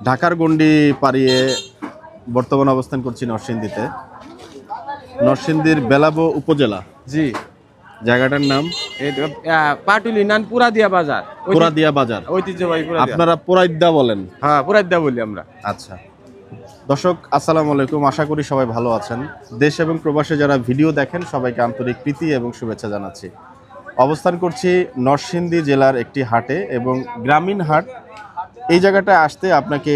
ঢাকার গণ্ডি পাড়িয়ে বর্তমান অবস্থান করছি নরসিংদীতে। নরসিংদীর বেলাবো উপজেলা। জি, জায়গাটার নাম পাটুলি নান পুরাদিয়া বাজার। পুরাদিয়া বাজার। ঐতিহ্যবাহী পুরাদিয়া। আপনারা পুরাইদ্দা বলেন? হ্যাঁ, পুরাদিয়া বলি আমরা। আচ্ছা দর্শক, আসসালামু আলাইকুম। আশা করি সবাই ভালো আছেন। দেশ এবং প্রবাসে যারা ভিডিও দেখেন সবাইকে আন্তরিক প্রীতি এবং শুভেচ্ছা জানাচ্ছি। অবস্থান করছি নরসিংদী জেলার একটি হাটে এবং গ্রামীণ হাট। এই জায়গাটায় আসতে আপনাকে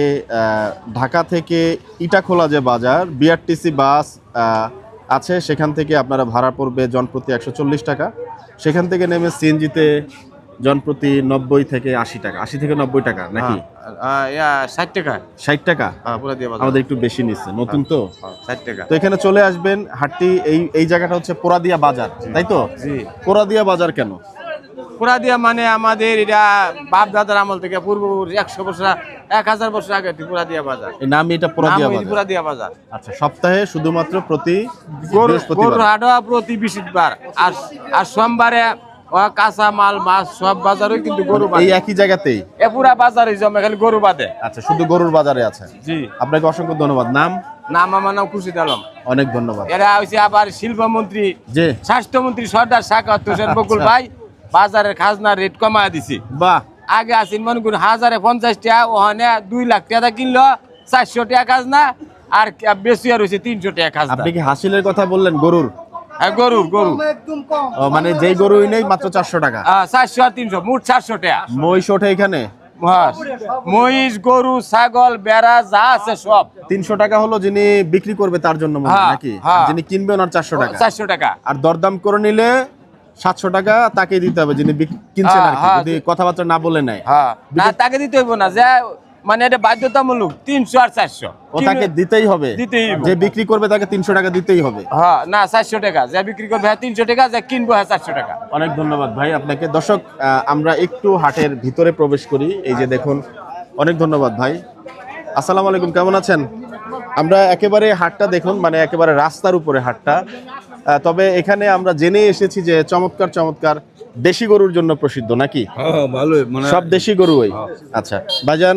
ঢাকা থেকে ইটাখোলা যে বাজার, বিআরটিসি বাস আছে, সেখান থেকে আপনারা ভাড়া পড়বে জনপ্রতি 140 টাকা। সেখান থেকে নেমে সিএনজিতে জনপ্রতি 90 থেকে 80 টাকা, 80 থেকে 90 টাকা নাকি? 60 টাকা। 60 টাকা? হ্যাঁ, পুরাদিয়া বাজার। আমাদের একটু বেশি নিচ্ছে, নতুন তো। 60 টাকা। তো এখানে চলে আসবেন। হাটটি এই জায়গাটা হচ্ছে পোরাদিয়া বাজার, তাই তো? জি। পোরাদিয়া বাজার কেন? পুরাদিয়া মানে আমাদের এটা বাপ দাদার আমল থেকে পূর্ব 100 বছর 1000 বছর আগে থেকে পুরাদিয়া বাজার। এই নাম এটা পোরাদিয়া নাম বাজার। পুরাদিয়া বাজার। আচ্ছা, সপ্তাহে শুধুমাত্র প্রতি গরুর বৃহস্পতিবার। হাট হয় প্রতি বৃহস্পতিবার। আর সোমবারে কাঁচা মাল মাছ সব বাজারই কিন্তু গরু এই একই জায়গাতেই এ পুরা বাজারে জমে, খালি গরু বাদে। আচ্ছা, শুধু গরুর বাজারে আছে। জি। আপনাকে অসংখ্য ধন্যবাদ। নাম? আমার নাম খুরশিদ আলম। অনেক ধন্যবাদ। এরা হচ্ছে আবার শিল্পমন্ত্রী, যে স্বাস্থ্যমন্ত্রী সর্দার সাকাত হোসেন বকুল ভাই বাজারের খাজনা রেট কমায় দিছি। বাহ। আগে আসিন মনে করুন 1050 টাকা, ওখানে 2 লাখ টাকা কিনলো 400 টাকা খাজনা, আর বেশি আর হয়েছে 300 টাকা খাজনা। আপনি কি হাসিলের কথা বললেন? গরুর? হ্যাঁ, গরু ও, মানে যেই গরুই নেই মাত্র 400 টাকা। 400 আর 300 মোট 400 টাকা। মহিষ ওঠে এখানে? মহিষ গরু ছাগল বেড়া যা আছে সব 300 টাকা হলো যিনি বিক্রি করবে তার জন্য মনে হয় নাকি? হ্যাঁ। যিনি কিনবে ওনার 400 টাকা। 400 টাকা। আর দরদাম করে নিলে 700 টাকা তাকে দিতে হবে যিনি কিনছেন আর কি, হ্যাঁ, যদি কথাবার্তা না বলে নেয়। হ্যাঁ, না তাকে দিতে হইব না, যে মানে এটা বাধ্যতামূলক 300 আর 400 ও তাকে দিতেই হবে। দিতেই হবে। যে বিক্রি করবে তাকে 300 টাকা দিতেই হবে। হ্যাঁ, না 400 টাকা, যে বিক্রি করবে 300 টাকা, যে কিনবো 400 টাকা। অনেক ধন্যবাদ ভাই আপনাকে। দর্শক, আমরা একটু হাটের ভিতরে প্রবেশ করি। এই যে দেখুন, অনেক ধন্যবাদ ভাই। আসসালামু আলাইকুম, কেমন আছেন? আমরা একেবারে হাটটা দেখুন, মানে একেবারে রাস্তার উপরে হাটটা। তবে এখানে আমরা জেনে এসেছি যে চমৎকার চমৎকার দেশি গরুর জন্য প্রসিদ্ধ নাকি? হ্যাঁ, ভালোই, মানে সব দেশি গরুই। আচ্ছা ভাইজান,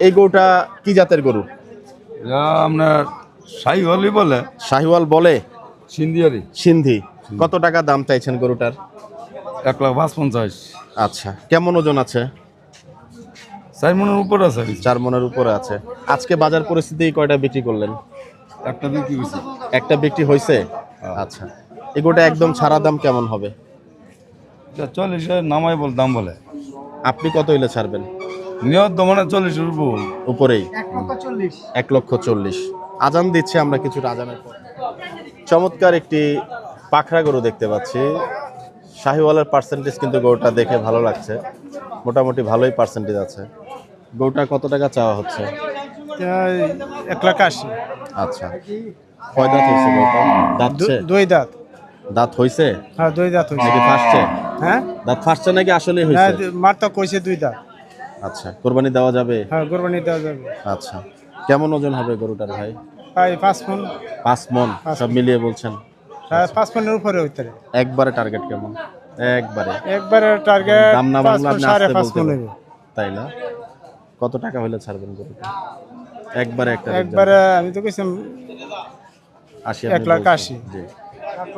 এই গরুটা কি জাতের গরু? আপনার শাহিওয়ালি বলে, শাহিওয়াল বলে? সিন্ধিয়ারি। সিন্ধি। কত টাকা দাম চাইছেন গরুটার? 1,55,000। আচ্ছা, কেমন ওজন আছে? 4 মনের উপর আছে। 4 মনের উপরে আছে। আজকে বাজার পরিস্থিতি কয়টা বিক্রি করলেন? একটা বিক্রি হয়েছে। একটা বিক্রি হয়েছে। আচ্ছা, এই গরুটা একদম ছাড়া দাম কেমন হবে? 40 নামাই বল দাম বলে। আপনি কত হইলে ছাড়বেন? নিয়ত মানে 40 উপর উপরেই। 1,40,000। আজান দিচ্ছে, আমরা কিছুটা আজানের পর। চমৎকার একটি পাখরা গরু দেখতে পাচ্ছি। শাহিওয়ালের পার্সেন্টেজ কিন্তু গরুটা দেখে ভালো লাগছে, মোটামুটি ভালোই পার্সেন্টেজ আছে। গরুটা কত টাকা চাওয়া হচ্ছে? 1,80,000। আচ্ছা, কয় দাঁত হয়েছে গরুটা? দাঁতছে? 2 দাঁত। দাঁত হয়েছে হ্যাঁ, 2 দাঁত হয়েছে। নাকি ফাটছে? হ্যাঁ, দাঁত ফাটছে নাকি আসলেই না, হয়েছে? মারতা কইছে 2 দাঁত। আচ্ছা, কোরবানি দেওয়া যাবে? হ্যাঁ, কোরবানি দেওয়া যাবে। আচ্ছা, কেমন ওজন হবে গরুটার ভাই? প্রায় 5 মণ। 5 মণ সব মিলিয়ে বলছেন? 5 মণের উপরে হইতে পারে। একবারে টার্গেট কেমন? একবারে টার্গেট দাম না বাংলা আপনি আসতে 5.5 বলতে মণ হবে। হইবে। তাই না? কত টাকা হলে ছাড়বেন গরুটা? একবারে একটা একবারে আমি তো কইছিলাম 80। 1,80,000। জি।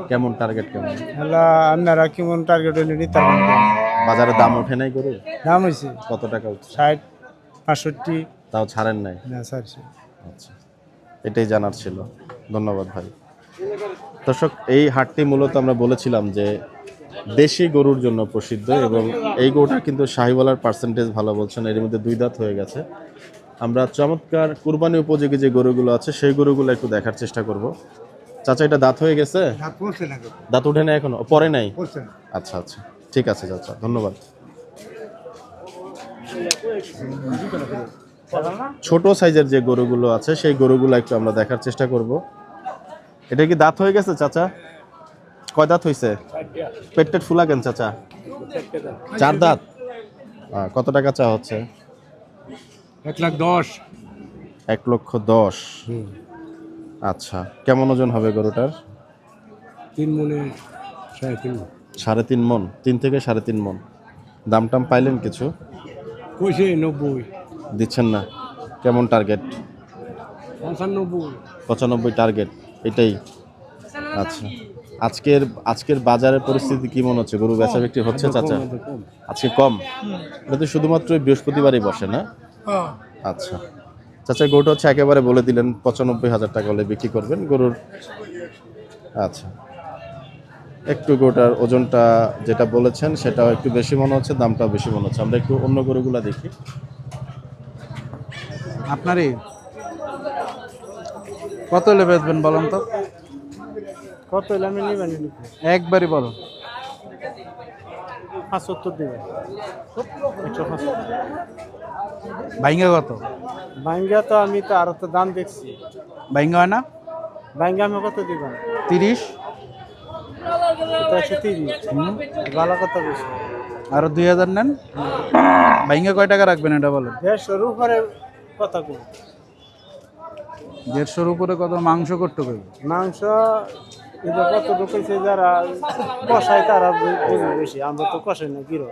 কেমন টার্গেট কেমন? হলা আপনারা কেমন টার্গেট হইলে নিতে পারবেন? বাজারে দাম ওঠে নাই গরু? দাম হইছে কত টাকা উঠছে? 60, 65। তাও ছাড়েন নাই? না ছাড়ছে। আচ্ছা, এটাই জানার ছিল। ধন্যবাদ ভাই। দর্শক, এই হাটটি মূলত আমরা বলেছিলাম যে দেশি গরুর জন্য প্রসিদ্ধ এবং এই গরুটা কিন্তু শাহিওয়ালার পার্সেন্টেজ ভালো বলছেন। এর মধ্যে 2 দাঁত হয়ে গেছে। আমরা চমৎকার কুরবানি উপযোগী যে গরুগুলো আছে সেই গরুগুলো একটু দেখার চেষ্টা করব। চাচা, এটা দাঁত হয়ে গেছে? দাঁত উঠে নাই এখনো? পরে নাই? আচ্ছা আচ্ছা, ঠিক আছে চাচা, ধন্যবাদ। ছোট সাইজের যে গরুগুলো আছে সেই গরুগুলো একটু আমরা দেখার চেষ্টা করব। এটা কি দাঁত হয়ে গেছে চাচা? কয় দাঁত হয়েছে? পেটটেট ফুলা কেন চাচা? 4 দাঁত। কত টাকা চা হচ্ছে? 1,10,000। 1,10,000। আচ্ছা, কেমন ওজন হবে গরুটার? 3 মণে 3.5 মণ। 3.5 মণ? 3 থেকে 3.5 মণ। দাম টাম পাইলেন কিছু? কইছে 90। দিচ্ছেন না? কেমন টার্গেট? 95 টার্গেট, এটাই। আচ্ছা, আজকের বাজারের পরিস্থিতি কি মনে হচ্ছে? গরু বেচা বিক্রি হচ্ছে চাচা? আজকে কম? এটা তো শুধুমাত্র বৃহস্পতিবারই বসে না? আচ্ছা চাচা, গরুটা হচ্ছে একেবারে বলে দিলেন 95,000 টাকা হলে বিক্রি করবেন গরুর। আচ্ছা, একটু গরুটার ওজনটা যেটা বলেছেন সেটাও একটু বেশি মনে হচ্ছে, দামটাও বেশি মনে হচ্ছে। আমরা একটু অন্য গরুগুলা দেখি। আপনারই কত হলে বেচবেন বলেন তো? কত হলে আমি নিবেন? একবারই বলো। 75 দিবেন। 175। ভাইঙ্গা কত? ভাঙ্গা তো আমি তো আরো তো দাম দেখছি। ভাইঙ্গা হয় না? ভাঙ্গা আমি কত দিবেন? 30। 130। ভালো কত বেশি? আরো 2000 নেন। ভাইঙ্গা কয় টাকা রাখবেন এটা বলেন? 150 উপরে কথা কই। 150-র উপরে কত মাংস করতে কই? মাংস এটা কত ঢুকেছে যারা কষায় তারা বুঝবে বেশি, আমরা তো কষাই না গিরো।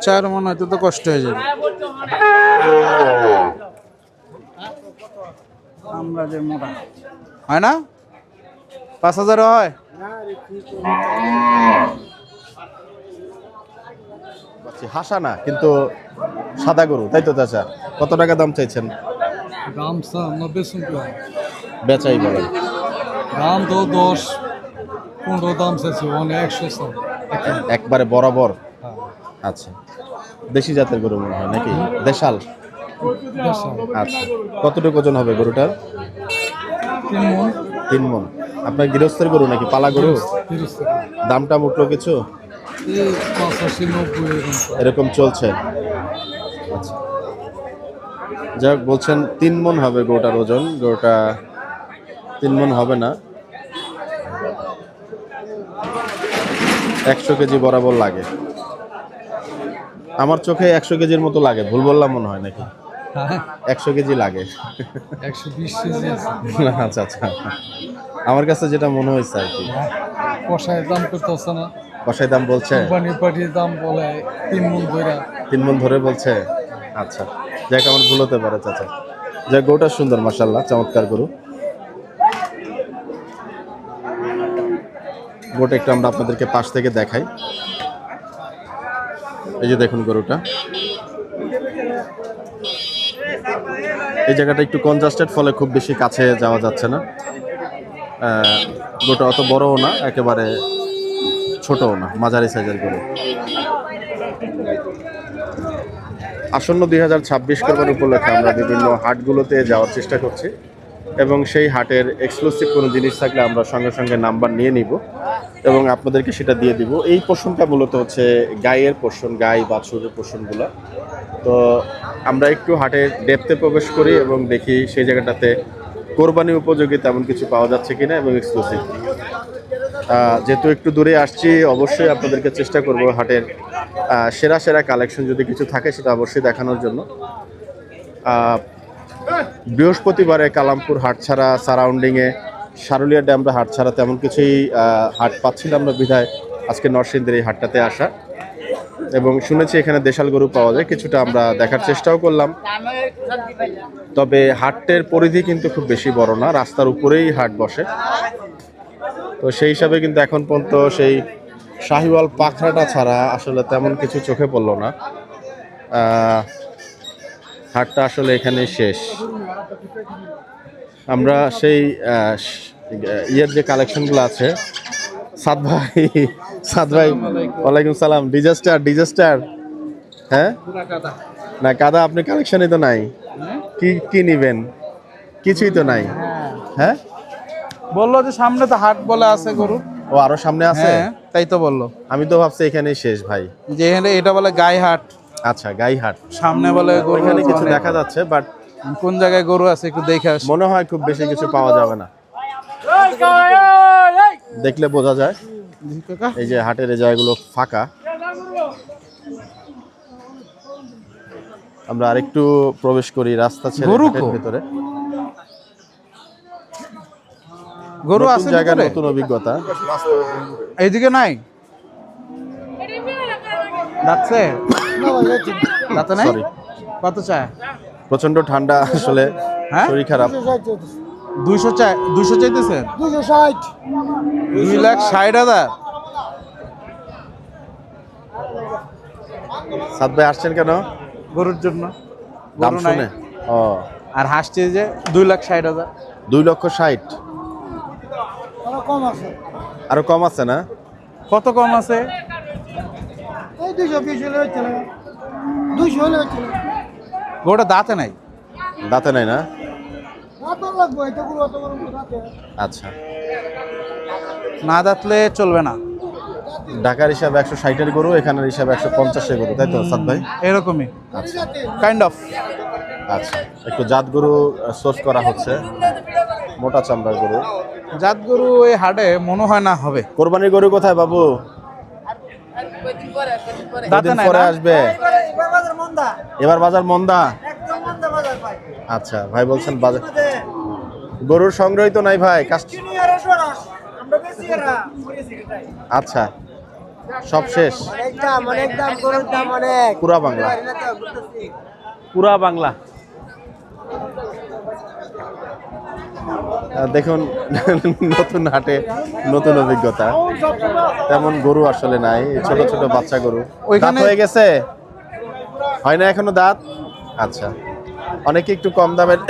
4 মন হয়তো তো কষ্ট হয়ে যাবে। আমরা যে মোটা হয় না, 5000 হয়। হাসা না কিন্তু সাদা গরু, তাই তো চাচা? কত টাকা দাম চাইছেন? দাম স্যার 90 বেচাই বলেন। দাম তো 10-15 দাম চাইছে, 100 স্যার। একবারে বরাবর? আচ্ছা, দেশি জাতের গরু মনে হয় নাকি? দেশাল? আচ্ছা, কতটুকু ওজন হবে গরুটার? 3 মন। 3 মন। আপনার গৃহস্থের গরু নাকি পালা গরু? 30 দামটা মুটলো কিছু? 85-90 এরকম চলছে? আচ্ছা, যাই হোক, বলছেন 3 মন হবে গরুটার ওজন। গরুটা 3 মন হবে না, 100 কেজি বরাবর লাগে আমার চোখে। 100 কেজির মতো লাগে, ভুল বললাম মনে হয় নাকি? 100 কেজি লাগে। 120 কেজি আছে। আচ্ছা আচ্ছা, আমার কাছে যেটা মনে হয়েছে আর কি। কষায় দাম করতেছে না, কষাই দাম বলছে? কোম্পানি পার্টির দাম বলে 3 মন ধরে। 3 মন ধরে বলছে? আচ্ছা, যাক, আমার ভুল হতে পারে চাচা। যাক, গরুটা সুন্দর, মাশাআল্লাহ, চমৎকার গরু। গরুটা একটু আমরা আপনাদেরকে পাশ থেকে দেখাই। এই যে দেখুন গরুটা, এই জায়গাটা একটু কনজাস্টেড, ফলে খুব বেশি কাছে যাওয়া যাচ্ছে না। গরুটা অত বড়ও না, একেবারে ছোটও না, মাঝারি সাইজের গরু। আসন্ন 2026 কোরবানি উপলক্ষে আমরা বিভিন্ন হাটগুলোতে যাওয়ার চেষ্টা করছি, এবং সেই হাটের এক্সক্লুসিভ কোনো জিনিস থাকলে আমরা সঙ্গে সঙ্গে নাম্বার নিয়ে নিব এবং আপনাদেরকে সেটা দিয়ে দিব। এই পোর্শনটা মূলত হচ্ছে গাইয়ের পোর্শন, গাই বাছুরের পোর্শনগুলো। তো আমরা একটু হাটের ডেপথে প্রবেশ করি এবং দেখি সেই জায়গাটাতে কোরবানি উপযোগী তেমন কিছু পাওয়া যাচ্ছে কিনা এবং এক্সক্লুসিভ। যেহেতু একটু দূরে আসছি, অবশ্যই আপনাদেরকে চেষ্টা করব হাটের সেরা সেরা কালেকশন যদি কিছু থাকে সেটা অবশ্যই দেখানোর জন্য। বৃহস্পতিবারে কালামপুর হাট ছাড়া সারাউন্ডিংয়ে সারুলিয়া ড্যামরা হাট ছাড়া তেমন কিছুই হাট পাচ্ছিলাম না, বিধায় আজকে নরসিংদীর এই হাটটাতে আসা, এবং শুনেছি এখানে দেশাল গরু পাওয়া যায়। কিছুটা আমরা দেখার চেষ্টাও করলাম, তবে হাটের পরিধি কিন্তু খুব বেশি বড় না, রাস্তার উপরেই হাট বসে। তো সেই হিসাবে কিন্তু এখন পর্যন্ত সেই শাহিওয়াল পাখরাটা ছাড়া আসলে তেমন কিছু চোখে পড়লো না। হাটটা আসলে এখানে শেষ। আমরা সেই ইয়ের যে কালেকশনগুলো আছে, সাদ ভাই ওয়ালাইকুম সালাম। ডিজাস্টার হ্যাঁ না কাদা, আপনি কালেকশনই তো নাই, কি নিবেন? কিছুই তো নাই। হ্যাঁ, বললো যে সামনে তো হাট বলে আছে গরু। ও আরো সামনে আছে? হ্যাঁ, তাই তো বললো। আমি তো ভাবছি এখানেই শেষ ভাই। যে এটা বলে গাই হাট, আচ্ছা, গাই হাট সামনে বলে গরু। এখানে কিছু আছে। দেখা যাচ্ছে, বাট কোন জায়গায় গরু আছে একটু দেখে আসি। মনে হয় খুব বেশি কিছু পাওয়া যাবে না, দেখলে বোঝা যায়। এই যে হাটের এই জায়গাগুলো ফাঁকা। আমরা আরেকটু প্রবেশ করি রাস্তা ছেড়ে হাটের ভিতরে। গরু নতুন আছে জায়গা, ভিতরে? নতুন অভিজ্ঞতা। এইদিকে নাই যাচ্ছে। দাঁতে নাই? সরি, কত চায়? প্রচন্ড ঠান্ডা আসলে, হ্যাঁ? শরীর খারাপ। 200 চায়, 200 চাইতেছেন? 2,60,000। সাদ ভাই আসছেন কেন? গরুর জন্য। দাম গরু নাই। শুনে? ও, আর হাসছে যে 2,60,000। 2,60,000। আরো কম আছে না? কত কম আছে? গরুটা দাঁতে নাই। দাঁতে নাই না? আচ্ছা, না দাঁতলে চলবে না। ঢাকার হিসাবে 160-এর গরু, এখানের হিসাবে 150-এর গরু, তাই তো সাদ ভাই? এরকমই আচ্ছা কাইন্ড অফ। আচ্ছা, একটু জাত গরু সোর্স করা হচ্ছে, মোটা চামড়ার গরু। জাত গরু এই হাটে মনে হয় না হবে। কোরবানির গরু কোথায় বাবু? দাঁতে কদিন নাই পরে না? আসবে? এবার বাজার মন্দা। আচ্ছা, ভাই বলছেন বাজার গরুর সংগ্রহ তো নাই ভাই, আচ্ছা, সব শেষ। পুরা বাংলা, পুরা বাংলা। দেখুন, নতুন হাটে নতুন অভিজ্ঞতা, তেমন গরু আসলে নাই, এই ছোট ছোট বাচ্চা গরু। দাঁত ওইখানে- হয়ে গেছে? হয় না এখনো দাঁত? আচ্ছা, অনেকে একটু কম দামের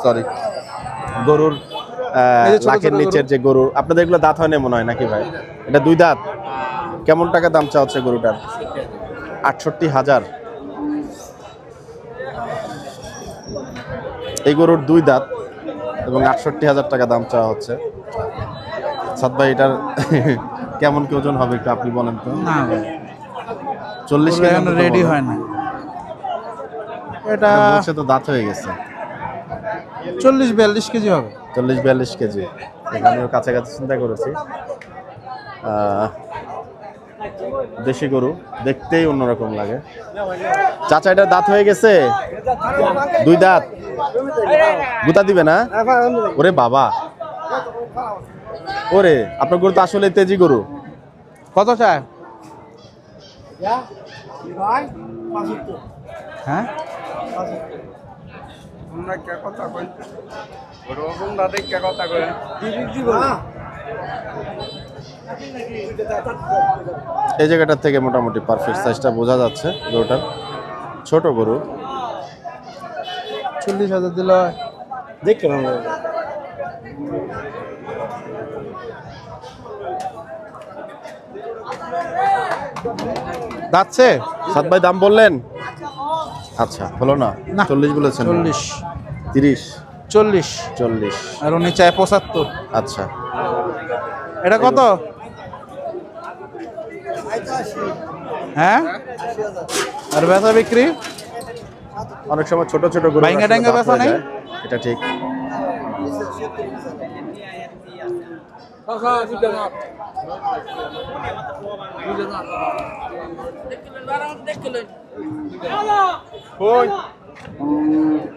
সরি গরুর এই যে ছোট লাখের ছোট নিচের যে গরু, আপনাদের এগুলো দাঁত হয় না মনে হয় নাকি ভাই? এটা 2 দাঁত। কেমন টাকা দাম চা হচ্ছে গরুটার? 68,000। এই গরুর 2 দাঁত এবং 68,000 টাকা দাম চাওয়া হচ্ছে। সাদ ভাই, এটার কেমন কি ওজন হবে একটু আপনি বলেন তো? না ভাই, 40 কেজি এখন রেডি হয় না। এটা বলছে তো দাঁত হয়ে গেছে। 40-42 কেজি হবে। 40-42 কেজি, এখানেও কাছাকাছি চিন্তা করেছি। দেশি গরু দেখতেই অন্যরকম লাগে। চাচা, এটা দাঁত হয়ে গেছে? 2 দাঁত। গুতা দিবে না? ওরে বাবা, ওরে আপনার গরু তো আসলে তেজি গরু। কত চায়? হ্যাঁ, এই জায়গাটার থেকে মোটামুটি পারফেক্ট সাইজটা বোঝা যাচ্ছে গরুটার। ছোট গরু। 40,000 দিলে হয়। যাচ্ছে সাত ভাই দাম বললেন? আচ্ছা, হলো না? না। 40 বলেছেন? 40, 30, 40 40। আর উনি চায় 75। আচ্ছা, এটা কত? হ্যাঁ, আর বেচা বিক্রি? অনেক সময় ছোট ছোট গরু ভাইঙ্গা আসলে টাইঙ্গা দাঁত বেচা হয়ে নাই? যায়, এটা ঠিক।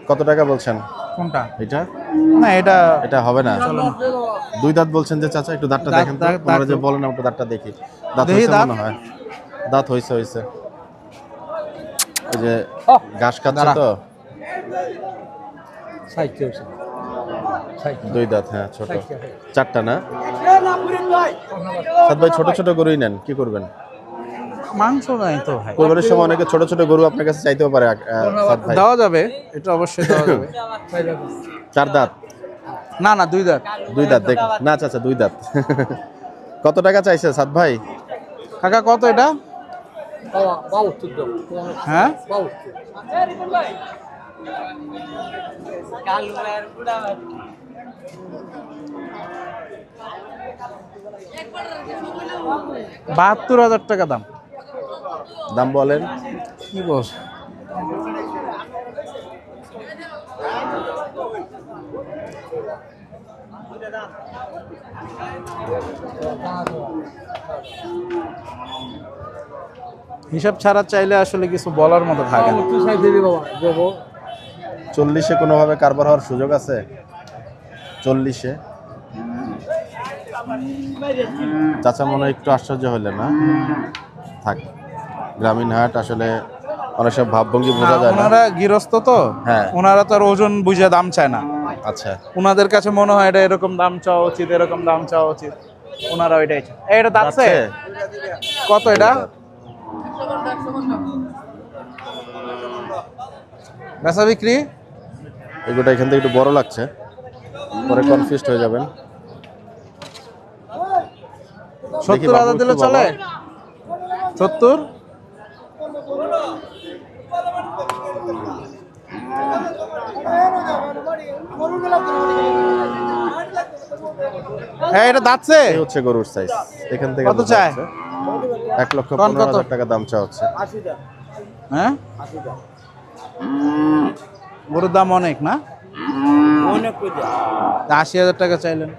কত টাকা বলছেন কোনটা? এটা? না, এটা এটা হবে না। 2 দাঁত বলছেন যে চাচা, একটু দাঁতটা দাঁত- দেখেন তো। দাঁত- আপনারা যে দাঁত- বলেন একটু দাঁতটা দেখি। দাঁত দেখি হইছে দাঁত। মনে হয়। দাঁত হইছে। এই যে ঘাস খাচ্ছে দাঁড়া। তো। 2 দাঁত, হ্যাঁ, ছোট। 4টা না? সাদ ভাই, ছোট ছোট গরুই নেন, কি করবেন? মাংস নাই তো ভাই। কোরবানির সময় অনেকে ছোট ছোট গরু আপনার কাছে চাইতেও পারে। সাদ ভাই, দেওয়া যাবে, এটা অবশ্যই দেওয়া যাবে। 4 দাঁত? না না, 2 দাঁত। 2 দাঁত দেখ না চাচা, 2 দাঁত। কত টাকা চাইছে সাদ ভাই? কাকা কত এটা? হ্যাঁ, ৳72,000 দাম। দাম বলেন। কি বল? হিসাব ছাড়া চাইলে আসলে কিছু বলার মতো থাকে না। 40-এ কোনোভাবে কারবার হওয়ার সুযোগ আছে? 40-এ? চাচা মনে হয় একটু আশ্চর্য হইলেন না? থাক, গ্রামীণ হাট আসলে অনেক সময় ভাবভঙ্গি বোঝা যায় না। ওনারা গৃহস্থ তো, হ্যাঁ। ওনারা তো আর ওজন বুঝে দাম চায় না। আচ্ছা, ওনাদের কাছে মনে হয় এটা এরকম দাম চাওয়া উচিত, এরকম দাম চাওয়া উচিত, ওনারা ওইটাই চায়। এটা দাঁতছে কত? এটা বেচা বিক্রি এগুলো এখান থেকে একটু বড় লাগছে, পরে কনফিউজড হয়ে যাবেন। 70,000 দিলে চলে? 70? হ্যাঁ, এটা দাঁতছে এই হচ্ছে গরুর সাইজ। এখান থেকে কত চায়? 1,15,000 টাকা দাম চাওয়া হচ্ছে। হ্যাঁ, গরুর দাম অনেক না? 80,000 টাকা চাইলেন,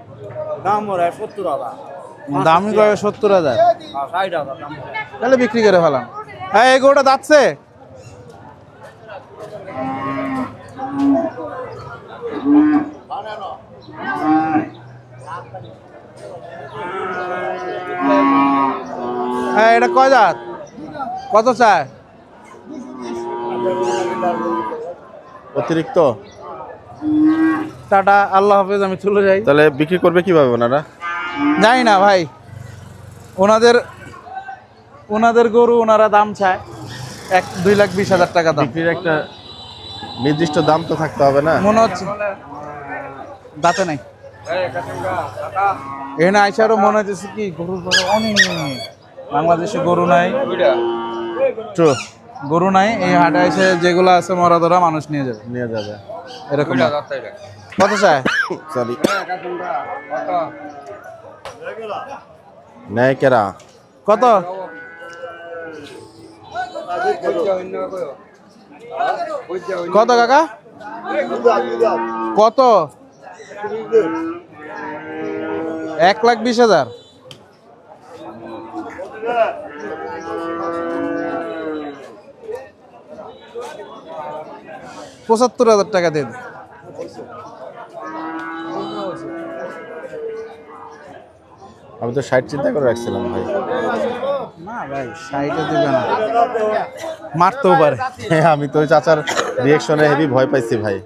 দামই করে 70,000। তাহলে বিক্রি করে ফেলাম। হ্যাঁ, এই গরুটা দাঁতছে? হ্যাঁ, এটা কয় দাঁত? কত চায়? অতিরিক্ত। টাটা, আল্লাহ হাফেজ, আমি চলে যাই। তাহলে বিক্রি করবে কিভাবে ওনারা? জানি না ভাই, ওনাদের গরু ওনারা দাম চায় 2,20,000 টাকা দাম। বিক্রির একটা নির্দিষ্ট দাম তো থাকতে হবে না? মনে হচ্ছে দাঁতে নাই। এখানে আইসারও মনে হচ্ছে কি গরুর গরু অনেক, বাংলাদেশে গরু নাই, ট্রু, গরু নাই। এই হাটে এসে যেগুলো আছে মরা ধরা মানুষ নিয়ে যাবে, নিয়ে যাবে। এরকম না। কত চায়? সরি, নেয় কেরা? কত? কত কাকা? কত? 1,20,000। $75,000 টাকা দিন। আমি তো 60 চিন্তা করে রাখছিলাম ভাই। না ভাই, 60-এ দিবে না, মারতেও পারে। হ্যাঁ, আমি তো ওই চাচার রিয়েকশনে হেভি ভয় পাইছি ভাই।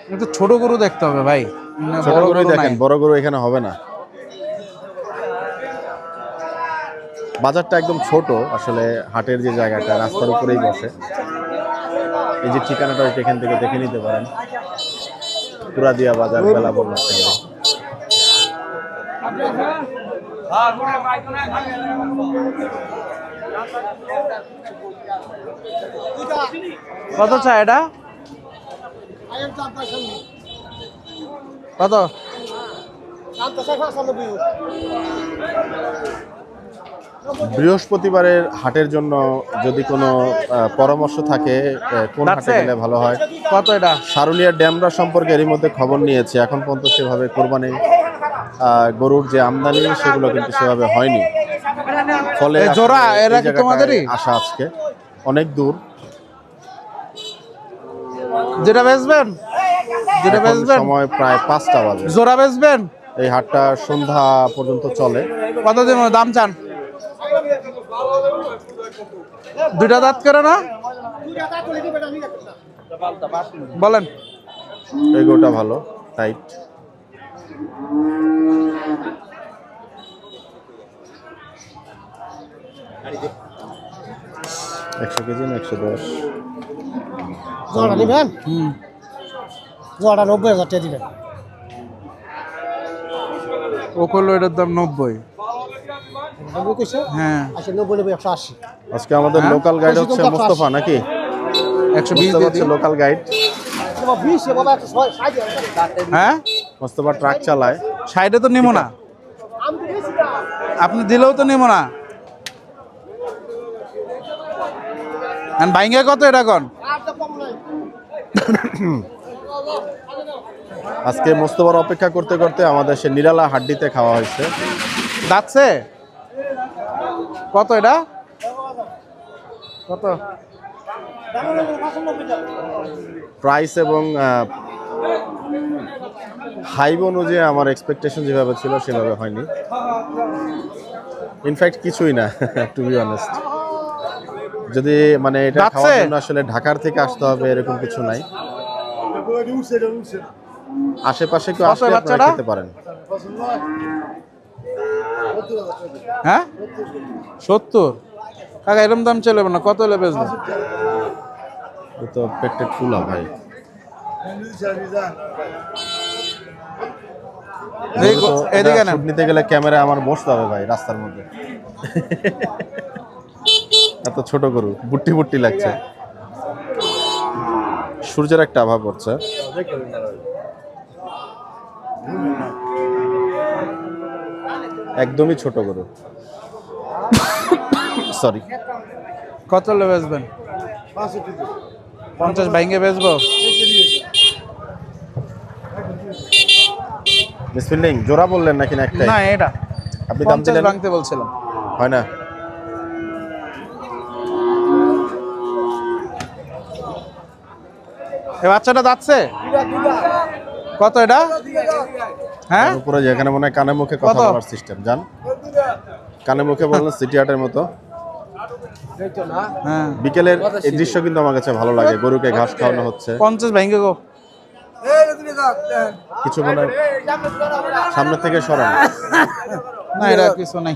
কিন্তু ছোট গরু দেখতে হবে ভাই, না ছোট বড় গরুই গরু দেখেন, নাই। বড় গরু এখানে হবে না। বাজারটা একদম ছোট আসলে, হাটের যে জায়গাটা রাস্তার উপরেই বসে। এই যে ঠিকানাটা এখান থেকে দেখে নিতে পারেন, পুরাদিয়া বাজার, বেলা বন্যার কেন্দ্র। কত চাই এটা? কত? বৃহস্পতিবারের হাটের জন্য যদি কোনো পরামর্শ থাকে, কোন হাটে গেলে ভালো হয়? কত এটা? সারুলিয়ার ড্যামরা সম্পর্কে এরই মধ্যে খবর নিয়েছি। এখন পর্যন্ত সেভাবে কোরবানি গরুর যে আমদানি সেগুলো কিন্তু সেভাবে হয়নি। ফলে এই জোড়া আসলে এরা এই কি জায়গাটায় তোমাদেরই? আসা আজকে অনেক দূর। যেটা বেচবেন, যেটা এখন বেচবেন, সময় প্রায় 5টা বাজে। জোড়া বেচবেন? এই হাটটা সন্ধ্যা পর্যন্ত চলে। কত দিন দাম চান? 2টা দাঁত করে না? বলেন। এই গরুটা ভালো, টাইট। একশো কেজি না 110? জোড়া নেবেন? হুম, জোড়া 90,000 টাকা দিবেন। ও করলো এটার দাম 90। হ্যাঁ, আচ্ছা, 90 180। আজকে আমাদের হ্যাঁ? লোকাল গাইড হচ্ছে বেশি কম মোস্তফা নাকি? 120 মোস্তফা দিয়ে হচ্ছে দিই। Local guide. বাবা 20 বাবা 160। হ্যাঁ, মোস্তফা ট্রাক চালায়। 60-এ তো নিব না, আমি তো বেশি না। আপনি দিলেও তো নিব না। বাইঙ্গা কত এটা কোন? আর তো কম নাই। আজকে মোস্তফার অপেক্ষা করতে করতে আমাদের সে নিরালা হাড্ডিতে খাওয়া হয়েছে। দাঁতছে কত এটা? কত প্রাইস এবং হাইব অনুযায়ী আমার এক্সপেকটেশন যেভাবে ছিল সেভাবে হয়নি। ইনফ্যাক্ট কিছুই না, টু বি অনেস্ট। যদি মানে এটা যাচ্ছে? খাওয়ার জন্য আসলে ঢাকার থেকে আসতে হবে এরকম কিছু নাই, আশেপাশে কেউ কত আসলে আপনারা বাচ্চাটা? খেতে পারেন। হ্যাঁ 70 কাকা এরকম দাম চলে না, কত হলে বেচবো? এ তো পেটের ফুলা ভাই। দেখো, এদিকে না। শুট নিতে গেলে ক্যামেরা আমার বসতে হবে ভাই রাস্তার মধ্যে। এত ছোট গরু, বুট্টি বুট্টি লাগছে। সূর্যের একটা আভা পড়ছে। একদমই ছোট গরু। সরি। কত হলে বেচবেন? 50 ভাঙে বেচবো? মিসফিল্ডিং জোড়া বললেন নাকি না একটাই? না এটা আপনি দাম 50 দিলেন? ভাঙতে বলছিলাম। হয় না। এই বাচ্চাটা যাচ্ছে কত এটা? হ্যাঁ তার উপরে যেখানে মনে হয় কানে মুখে কথা কত? বলার সিস্টেম জান, কানে মুখে বললেন সিটি হাটের মতো। হ্যাঁ বিকেলের এই দৃশ্য কিন্তু আমার কাছে ভালো লাগে, গরুকে ঘাস খাওয়ানো হচ্ছে। 50 ভাঙে গো। কিছু মনে হয় সামনে থেকে সরান। না এটা কিছু নাই।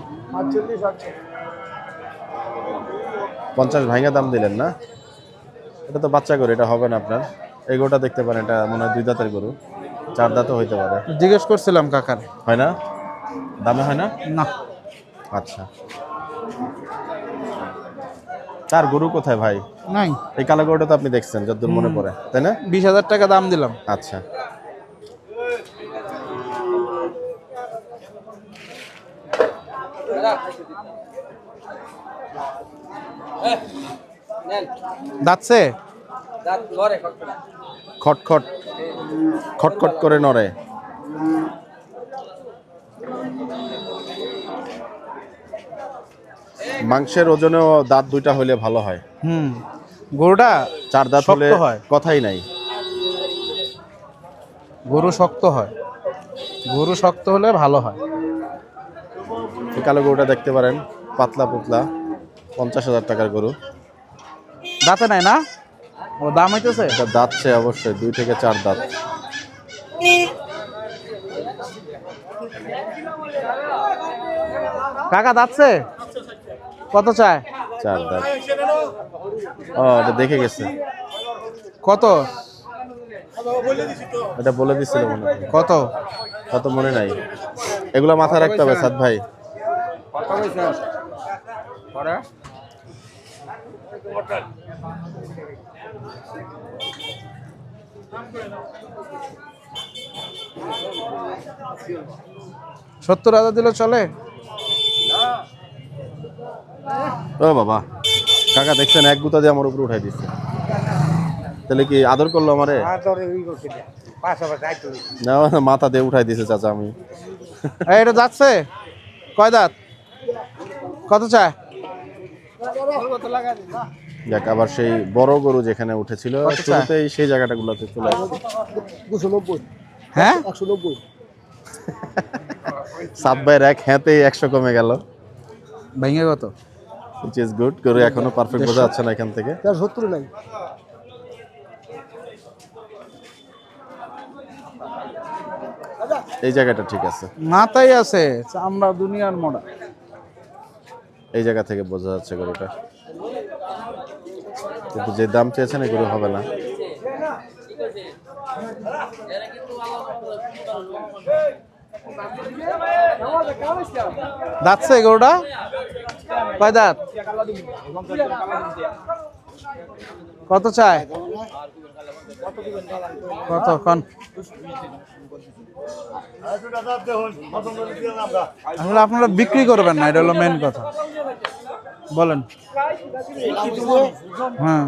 50 ভাঙা দাম দিলেন না? এটা তো বাচ্চা গরু, এটা হবে না আপনার। এই গরুটা দেখতে পারেন, এটা মনে হয় 2 দাঁতের গরু, 4 দাঁতও হইতে পারে। জিজ্ঞেস করছিলাম কাকার। হয় না? দামে হয় না? না আচ্ছা, তার গরু কোথায় ভাই? নাই। এই কালো গরুটা তো আপনি দেখছেন যতদূর মনে পড়ে, তাই না? 20,000 টাকা দাম দিলাম। আচ্ছা, যাচ্ছে খটখট খটখট করে নড়ে। মাংসের ওজনেও দাঁত 2টা হলে ভালো হয়। গরুটা 4 দাঁত হলে শক্ত হয়। কথাই নাই। গরু শক্ত হয়, গরু শক্ত হলে ভালো হয়। এই কালো গরুটা দেখতে পারেন, পাতলা পুতলা, 50,000 টাকার গরু। দাঁতে নাই না? ও দাম হইতেছে। এটা দাঁতছে অবশ্যই 2 থেকে 4 দাঁত। কাকা যাচ্ছে কত চায়? 4 দাঁত। ও এটা দেখে গেছে, কত এটা বলে দিছিল মনে হয়। কত? কত মনে নাই, এগুলা মাথায় রাখতে হবে সাদ ভাই। সত্তর হাজার দিলে চলে? ও বাবা, কাকা দেখছেন এক গুতা দিয়ে আমার উপরে উঠাই দিচ্ছে। তাহলে কি আদর করলো আমারে? না, মাথা দিয়ে উঠাই দিছে চাচা। আমি এই, এটা যাচ্ছে কয় দাঁত? কত চায়? দেখ, আবার সেই বড় গরু যেখানে উঠেছিল কত চায়? শুরুতেই সেই জায়গাটাগুলোতে চলে আসছে। হ্যাঁ সাত ভাইয়ের এক হ্যাঁতেই 100 কমে গেল, ভেঙে কত? which is good। গরু এখনো পারফেক্ট বোঝা যাচ্ছে না এখান থেকে। এই জায়গাটা ঠিক আছে, মাথায় আছে আমরা দুনিয়ার মোড়া। এই জায়গা থেকে বোঝা যাচ্ছে গরুটা, কিন্তু যে দাম চেয়েছেন এই গরু হবে না। যাচ্ছে গরুটা কয় দাঁত? কত চায়? কত কন? আসলে আপনারা বিক্রি করবেন না, এটা হলো মেন কথা। বলেন। হ্যাঁ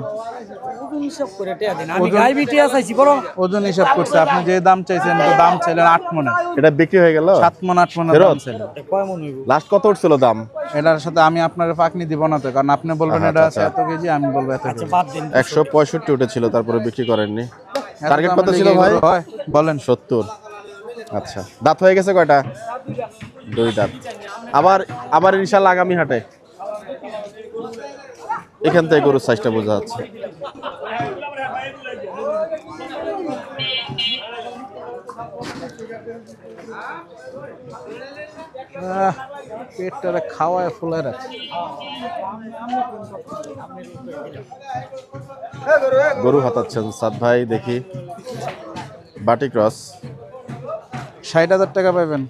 ওজন হিসাব করছে। আপনি যে দাম চাইছেন, তো দাম চাইলেন 8 মনে, এটা বিক্রি হয়ে গেল 7 মন 8 মনের দাম চাইলেন। লাস্ট কত উঠছিল দাম? এটার সাথে আমি আপনার পাকনি দিব না তো, কারণ আপনি বলবেন আচ্ছা, এটা আছে আচ্ছা। এত কেজি, আমি বলবো এত কেজি। 165 উঠেছিল, তারপরে বিক্রি করেননি। এত টার্গেট দাম কত হলে ছিল কি ভাই? গরু হয়? বলেন। 70। আচ্ছা, দাঁত হয়ে গেছে কয়টা? 2 দাঁত। আবার আবার ইনশাআল্লাহ আগামী হাটে। এখান থেকে গরুর সাইজটা বোঝা যাচ্ছে। পেটটা খাওয়ায় ফুলায় রাখছে। গরু হাতাচ্ছেন সাদ ভাই, দেখি বাটি ক্রস। 60,000 টাকা পাবেন।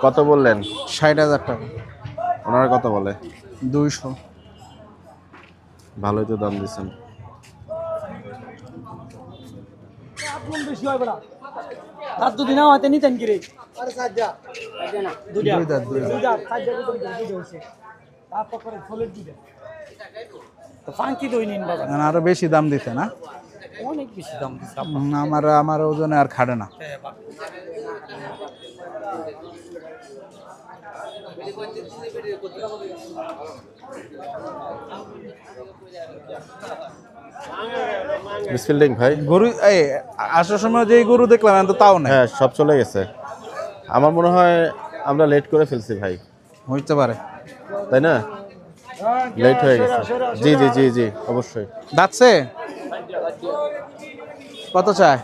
কত বললেন? 60,000 টাকা। ওনারা কত বলে? 200। ভালোই তো দাম দিচ্ছেন। দুই দাঁত, দুই দাঁত। আরো বেশি দাম দিতে না? অনেক বেশি দাম দিচ্ছে। আমার ওজনে আর খাড়ে না। মিসফিল্ডিং ভাই। গরু এই আসার সময় যে গরু দেখলাম এখন তো তাও না। হ্যাঁ, সব চলে গেছে। আমার মনে হয় আমরা লেট করে ফেলছি ভাই, হইতে পারে। তাই না? লেট হয়ে গেছে। জি জি জি জি, অবশ্যই। দাঁতছে কত চায়?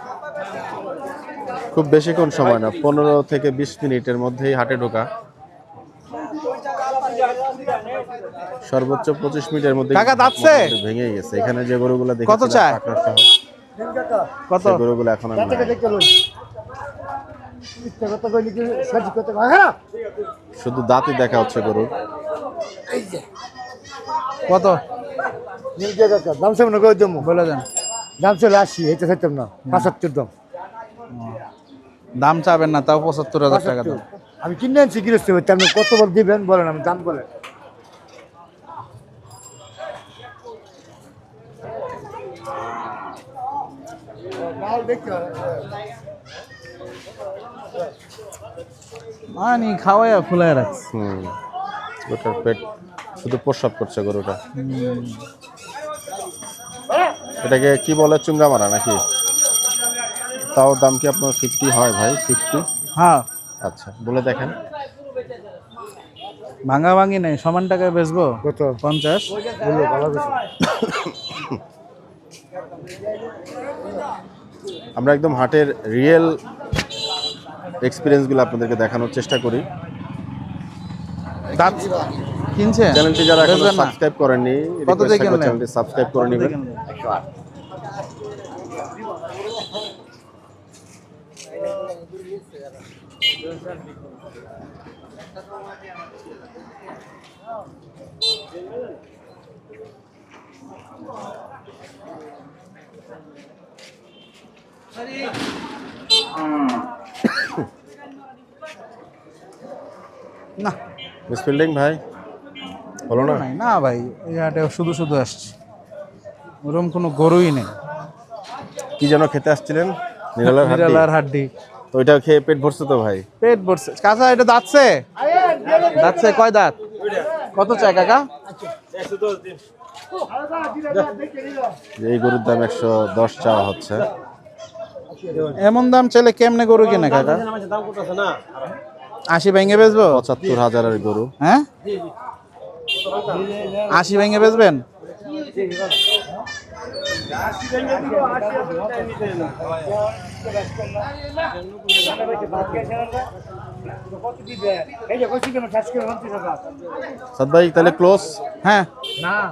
খুব বেশিক্ষণ সময় না, 15 থেকে 20 মিনিটের মধ্যেই হাটে ঢোকা। সর্বোচ্চ 25 মিনিটের মধ্যে কাকা দাঁতছে? ভেঙে গেছে। এখানে যে গরুগুলো দেখি কত চায়? কত? গরুগুলো এখন আর নাই। শুধু দাঁতই দেখা হচ্ছে গরুর। কত দাম সামনে করে দেবো, বলে দেন। দাম চলে 80, এটা খাইতাম না, 75 দাম। দাম চাবেন না, তাও 75,000 টাকা দাম। আমি কিনে আনছি গৃহস্থ হইতে, আপনি কত বল দিবেন বলেন, আমি দাম বলেন। মানি খাওয়াইয়া ফুলায় রাখছে। গরুটার পেট শুধু প্রস্রাব করছে গরুটা। এটাকে কি বলে, চুঙ্গা মারা নাকি? তাও দাম কি আপনার 50 হয় ভাই? 50? হ্যাঁ, আচ্ছা, বলে দেখেন। ভাঙা ভাঙি নেই, সমান টাকায় বেচবো। কত? 50। বললো ভালো কিছু। আমরা একদম হাটের রিয়েল এক্সপিরিয়েন্সগুলো আপনাদেরকে দেখানোর চেষ্টা করি। দাঁত কিনছে? চ্যানেলটি যারা এখনো বেচবেন না? সাবস্ক্রাইব করেননি, কত দিয়ে কিনলেন? চ্যানেলটি সাবস্ক্রাইব করে নেবেন। না মিসফিল্ডিং ভাই হলো না? নাই না ভাই, এই হাটে শুধু শুধু আসছি, ওরকম কোনো গরুই নেই। কি যেন খেতে আসছিলেন? নিরালার হাড্ডি? বিড়ালার হাড্ডি। তো ওইটা খেয়ে পেট ভরছে তো ভাই? পেট ভরছে। কাকা এটা দাঁতছে? দাঁতছে কয় দাঁত? কত চায় কাকা? এই গরুর দাম 110 চাওয়া হচ্ছে। এমন দাম চাইলে কেমনে গরু কিনে কাকা? 80 ভেঙে বেচবো? 75,000-এর গরু। হ্যাঁ, 80 ভেঙে বেচবেন? সাদ ভাই তাহলে ক্লোজ হ্যাঁ,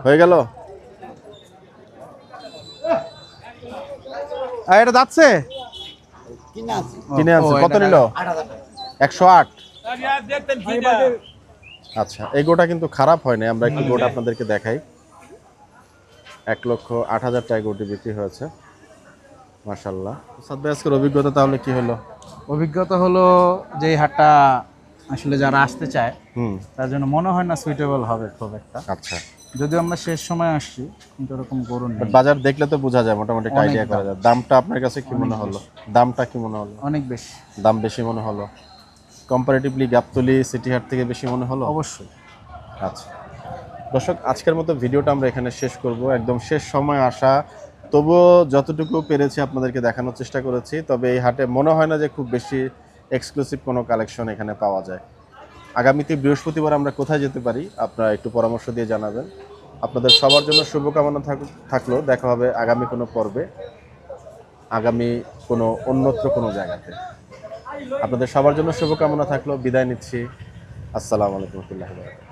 হয়ে গেল। আর এটা দাঁতছে? কিনে আনছে। ও, কত এটা নিল? 108। আচ্ছা, এই গোটা কিন্তু খারাপ হয় না। আমরা একটু গোটা আপনাদেরকে দেখাই। 1,08,000 টাকা গোটি বিক্রি হয়েছে। মাশাআল্লাহ। সাদ ভাই আজকের অভিজ্ঞতা তাহলে কি হলো? অভিজ্ঞতা হলো যে এই হাটটা আসলে যারা আসতে চায় তার জন্য মনে হয় না সুইটেবল হবে খুব একটা। আচ্ছা, যদিও আমরা শেষ সময় আসছি, কিন্তু এরকম গরু নেই। বাজার দেখলে তো বোঝা যায়, মোটামুটি একটা অনেক আইডিয়া করা যায়। দামটা আপনার কাছে কি মনে হলো? দামটা কি মনে হলো? অনেক বেশি দাম বেশি মনে হলো? কম্পারেটিভলি গাবতলী সিটি হাট থেকে বেশি মনে হলো? অবশ্যই। আচ্ছা, দর্শক, আজকের মতো ভিডিওটা আমরা এখানে শেষ করব। একদম শেষ সময় আসা, তবুও যতটুকু পেরেছি আপনাদেরকে দেখানোর চেষ্টা করেছি। তবে এই হাটে মনে হয় না যে খুব বেশি এক্সক্লুসিভ কোনো কালেকশন এখানে পাওয়া যায়। আগামীতে বৃহস্পতিবার আমরা কোথায় যেতে পারি আপনারা একটু পরামর্শ দিয়ে জানাবেন। আপনাদের সবার জন্য শুভকামনা থাকলো। দেখা হবে আগামী কোনো পর্বে, আগামী কোনো অন্যত্র কোনো জায়গাতে। আপনাদের সবার জন্য শুভকামনা থাকলো। বিদায় নিচ্ছি। আসসালামু আলাইকুম ওয়া রাহমাতুল্লাহি ওয়া বারাকাতুহু।